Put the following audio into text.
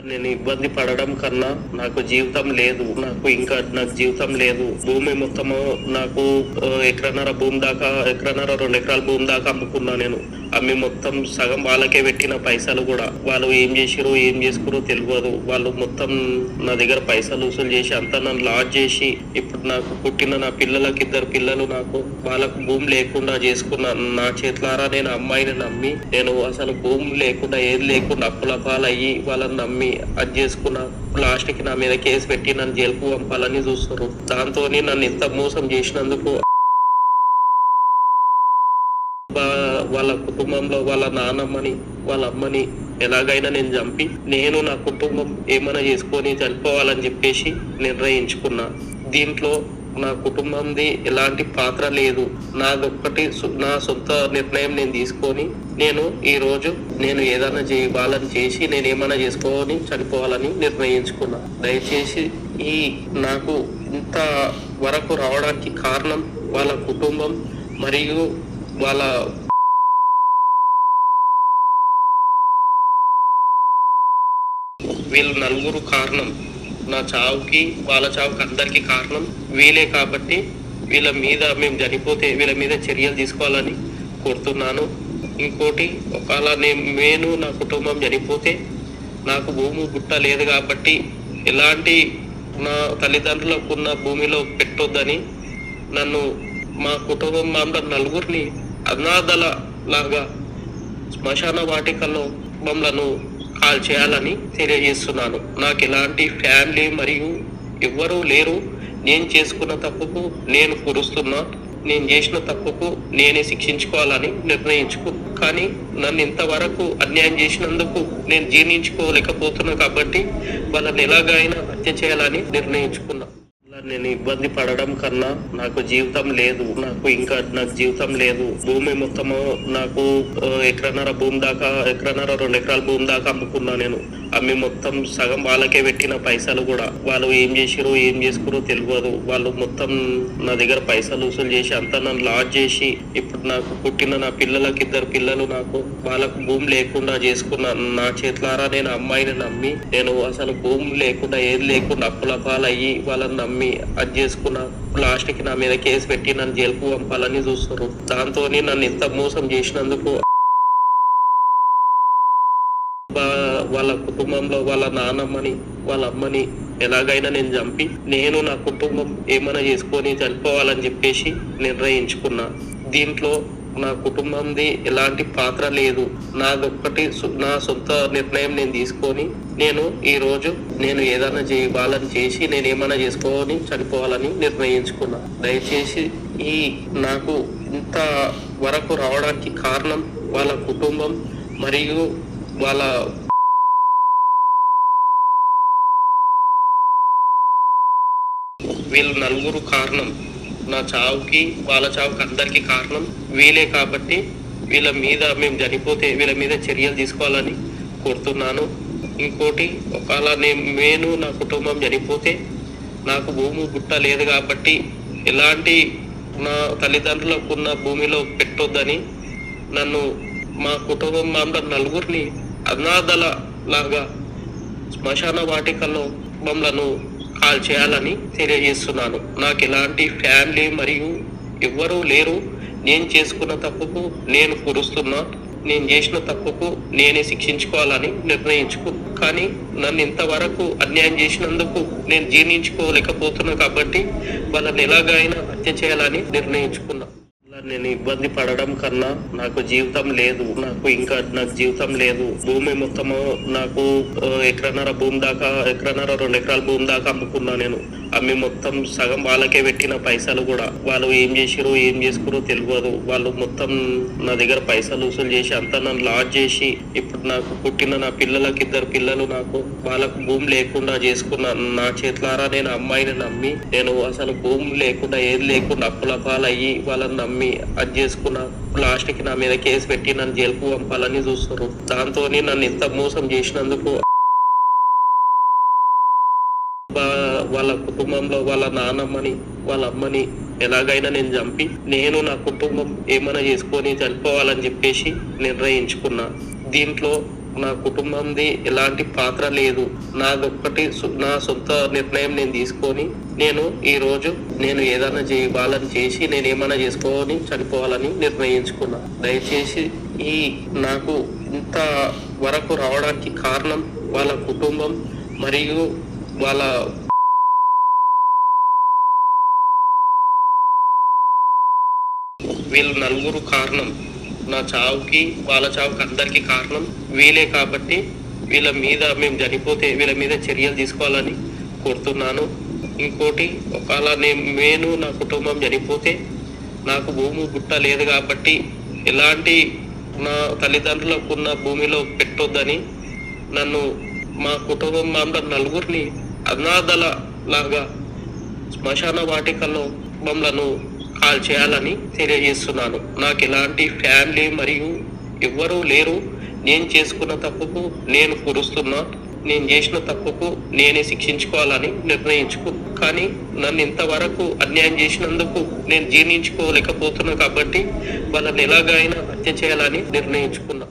నేను ఇబ్బంది పడడం కన్నా నాకు జీవితం లేదు. నాకు జీవితం లేదు. భూమి మొత్తము నాకు ఎకరన్నర భూమి దాకా, ఎకరన్నర 2 ఎకరాల భూమి దాకా అమ్ముకున్నా. నేను అమ్మి మొత్తం సగం వాళ్ళకే పెట్టిన పైసలు కూడా. వాళ్ళు ఏం చేసిరో ఏం చేసుకురో తెలియదు. వాళ్ళు మొత్తం నా దగ్గర పైసలు వసూలు చేసి అంతా నన్ను లాజ్ చేసి, ఇప్పుడు నాకు పుట్టిన నా పిల్లలకి 2 పిల్లలు నాకు వాళ్ళకు భూమి లేకుండా చేసుకున్నా. నా చేతులారా నేను అమ్మాయిని నమ్మి, నేను అసలు భూమి లేకుండా ఏది లేకుండా అప్పుల పాలయ్యి వాళ్ళని నమ్మి అది చేసుకున్నా. లాస్ట్ కి నా మీద కేసు పెట్టి నన్ను జైలుకు పంపాలని చూస్తారు. దాంతో నన్ను ఇంత మోసం చేసినందుకు వాళ్ళ కుటుంబంలో వాళ్ళ నాన్నమ్మని, వాళ్ళ అమ్మని ఎలాగైనా నేను చంపి, నేను నా కుటుంబం ఏమైనా చేసుకొని చనిపోవాలని చెప్పేసి నిర్ణయించుకున్నా. దీంట్లో నా కుటుంబంది ఎలాంటి పాత్ర లేదు. నాదొక్కటి నా సొంత నిర్ణయం నేను తీసుకొని, నేను ఈ రోజు నేను ఏదైనా వాళ్ళని చేసి నేను ఏమైనా చేసుకొని చనిపోవాలని నిర్ణయించుకున్నా. దయచేసి ఈ నాకు ఇంత వరకు రావడానికి కారణం వాళ్ళ కుటుంబం మరియు వాళ్ళ వీళ్ళు నలుగురు కారణం. నా చావుకి వాళ్ళ చావుకి అందరికీ కారణం వీళ్ళే. కాబట్టి వీళ్ళ మీద మేము చనిపోతే వీళ్ళ మీద చర్యలు తీసుకోవాలని కోరుతున్నాను. ఇంకోటి, ఒకవేళ నేను నా కుటుంబం చనిపోతే నాకు భూమి గుట్ట లేదు కాబట్టి ఎలాంటి నా తల్లిదండ్రులకు ఉన్న భూమిలో పెట్టొద్దని నన్ను మా కుటుంబం నలుగురిని అనాథల లాగా శ్మశాన వాటికల్లో మమ్మలను కాల్ చేయాలని తెలియజేస్తున్నాను. నాకు ఎలాంటి ఫ్యామిలీ మరియు ఎవ్వరూ లేరు. నేను చేసుకున్న తప్పుకు నేను కురుస్తున్నా. నేను చేసిన తప్పుకు నేనే శిక్షించుకోవాలని నిర్ణయించుకో. కానీ నన్ను ఇంతవరకు అన్యాయం చేసినందుకు నేను జీర్ణించుకోలేకపోతున్నా. కాబట్టి వాళ్ళని ఎలాగైనా హత్య చేయాలని నిర్ణయించుకున్నా. నేను ఇబ్బంది పడడం కన్నా నాకు జీవితం లేదు. నాకు జీవితం లేదు. భూమి మొత్తము నాకు ఎకరన్నర భూమి దాకా, ఎకరన్నర 2 ఎకరాల భూమి దాకా అమ్ముకున్నా. నేను అమ్మి మొత్తం సగం వాళ్ళకే పెట్టిన పైసలు కూడా. వాళ్ళు ఏం చేసిరో ఏం చేసుకురో తెలియదు. వాళ్ళు మొత్తం నా దగ్గర పైసలు వసూలు చేసి అంతా నన్ను లాజ్ చేసి, ఇప్పుడు నాకు పుట్టిన నా పిల్లలకి 2 పిల్లలు నాకు వాళ్ళకు భూమి లేకుండా చేసుకున్నా. నా చేతులారా నేను అమ్మాయిని నమ్మి, నేను అసలు భూమి లేకుండా ఏది లేకుండా అప్పుల పాలయ్యి వాళ్ళని నమ్మి అది చేసుకున్నా. లాస్ట్ కి నా మీద కేసు పెట్టి నన్ను జైలుకు పంపాలని చూస్తారు. దాంతో నన్ను ఇంత మోసం చేసినందుకు వాళ్ళ కుటుంబంలో వాళ్ళ నాన్నమ్మని, వాళ్ళ అమ్మని ఎలాగైనా నేను చంపి, నేను నా కుటుంబం ఏమైనా చేసుకొని చనిపోవాలని చెప్పేసి నిర్ణయించుకున్నా. దీంట్లో నా కుటుంబంది ఎలాంటి పాత్ర లేదు. నాదొక్కటి నా సొంత నిర్ణయం నేను తీసుకొని, నేను ఈ రోజు నేను ఏదైనా వాళ్ళని చేసి నేను ఏమైనా చేసుకొని చనిపోవాలని నిర్ణయించుకున్నా. దయచేసి ఈ నాకు ఇంత వరకు రావడానికి కారణం వాళ్ళ కుటుంబం మరియు వాళ్ళ వీళ్ళు నలుగురు కారణం. నా చావుకి వాళ్ళ చావుకి అందరికీ కారణం వీళ్ళే. కాబట్టి వీళ్ళ మీద మేము చనిపోతే వీళ్ళ మీద చర్యలు తీసుకోవాలని కోరుతున్నాను. ఇంకోటి, ఒకవేళ నేను నా కుటుంబం చనిపోతే నాకు భూమి గుట్ట లేదు కాబట్టి ఎలాంటి నా తల్లిదండ్రులకు ఉన్న భూమిలో పెట్టొద్దని నన్ను మా కుటుంబం నలుగురిని అనాథల లాగా శ్మశాన వాటికల్లో మమ్మలను కాల్ చేయాలని తెలియజేస్తున్నాను. నాకు ఎలాంటి ఫ్యామిలీ మరియు ఎవ్వరూ లేరు. నేను చేసుకున్న తప్పుకు నేను కురుస్తున్నా. నేను చేసిన తప్పుకు నేనే శిక్షించుకోవాలని నిర్ణయించుకో. కానీ నన్ను ఇంతవరకు అన్యాయం చేసినందుకు నేను జీర్ణించుకోలేకపోతున్నా. కాబట్టి వాళ్ళని ఎలాగైనా హత్య చేయాలని నిర్ణయించుకున్నా. నేను ఇబ్బంది పడడం కన్నా నాకు జీవితం లేదు. నాకు జీవితం లేదు. భూమి మొత్తము నాకు ఎకరన్నర భూమి దాకా, ఎకరన్నర 2 ఎకరాల భూమి దాకా అమ్ముకున్నా. నేను అమ్మి మొత్తం సగం వాళ్ళకే పెట్టిన పైసలు కూడా. వాళ్ళు ఏం చేసిరో ఏం చేసుకురో తెలియదు. వాళ్ళు మొత్తం నా దగ్గర పైసలు వసూలు చేసి అంతా నన్ను లాజ్ చేసి, ఇప్పుడు నాకు పుట్టిన నా పిల్లలకి 2 పిల్లలు నాకు వాళ్ళకు భూమి లేకుండా చేసుకున్నా. నా చేతులారా నేను అమ్మాయిని నమ్మి, నేను అసలు భూమి లేకుండా ఏది లేకుండా అప్పుల పాలయ్యి వాళ్ళని నమ్మి అది చేసుకున్నా. లాస్ట్ కి నా మీద కేసు పెట్టి నన్ను జైలుకు పంపాలని చూస్తారు. దాంతో నన్ను ఇంత మోసం చేసినందుకు వాళ్ళ కుటుంబంలో వాళ్ళ నాన్నమ్మని, వాళ్ళ అమ్మని ఎలాగైనా నేను చంపి, నేను నా కుటుంబం ఏమైనా చేసుకొని చనిపోవాలని చెప్పేసి నిర్ణయించుకున్నా. దీంట్లో నా కుటుంబంది ఎలాంటి పాత్ర లేదు. నాదొక్కటి నా సొంత నిర్ణయం నేను తీసుకొని నేను ఈ రోజు నేను ఏదైనా వాళ్ళని చేసి నేను ఏమైనా చేసుకొని చనిపోవాలని నిర్ణయించుకున్నా. దయచేసి ఈ నాకు ఇంత వరకు రావడానికి కారణం వాళ్ళ కుటుంబం మరియు వాళ్ళ వీళ్ళు నలుగురు కారణం. నా చావుకి వాళ్ళ చావుకి అందరికీ కారణం వీలే కాబట్టి వీళ్ళ మీద మేము చనిపోతే వీళ్ళ మీద చర్యలు తీసుకోవాలని కోరుతున్నాను. ఇంకోటి, ఒకవేళ నేను నా కుటుంబం చనిపోతే నాకు భూమి గుట్ట లేదు కాబట్టి ఎలాంటి నా తల్లిదండ్రులకు ఉన్న భూమిలో పెట్టొద్దని నన్ను మా కుటుంబం నలుగురిని అనాథల లాగా శ్మశాన వాటికల్లో మమ్మలను కాల్ చేయాలని తెలియజేస్తున్నాను. నాకు ఎలాంటి ఫ్యామిలీ మరియు ఎవ్వరూ లేరు. నేను చేసుకున్న తప్పుకు నేను కురుస్తున్నా. నేను చేసిన తప్పుకు నేనే శిక్షించుకోవాలని కానీ నన్ను ఇంతవరకు అన్యాయం చేసినందుకు నేను జీర్ణించుకోలేకపోతున్నా కాబట్టి వాళ్ళని ఎలాగైనా హత్య చేయాలని నిర్ణయించుకున్నా.